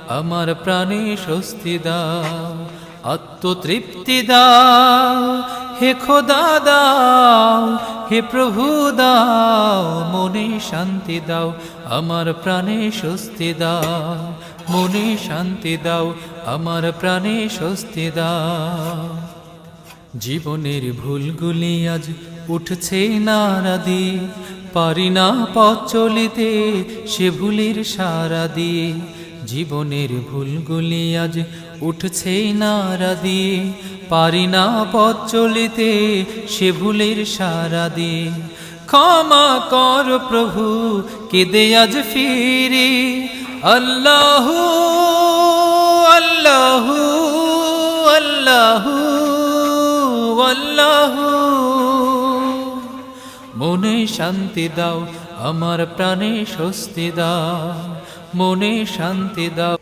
আমার প্রাণে স্বস্তি দাও, আত্মতৃপ্তি দাও, হে খোদা দাও, হে প্রভু দাও, মনে শান্তি দাও, আমার প্রাণে স্বস্তি দাও, মনে শান্তি দাও, আমার প্রাণে স্বস্তি দাও। জীবনের ভুলগুলি আজ উঠছে নাড়া দিয়ে, পারি না পথ চলিতে সে ভুলের সারা দিয়ে। জীবনের ভুলগুলি আজ উঠছে নাড়া দিয়ে, পারি না পথ চলিতে সে ভুলের সারা দিয়ে। ক্ষমা কর প্রভু, কেঁদে আজ ফিরি, আল্লাহু আল্লাহু আল্লাহু আল্লাহু। মনে শান্তি দাও, আমার প্রাণে স্বস্তি দাও, মনে শান্তি দাও।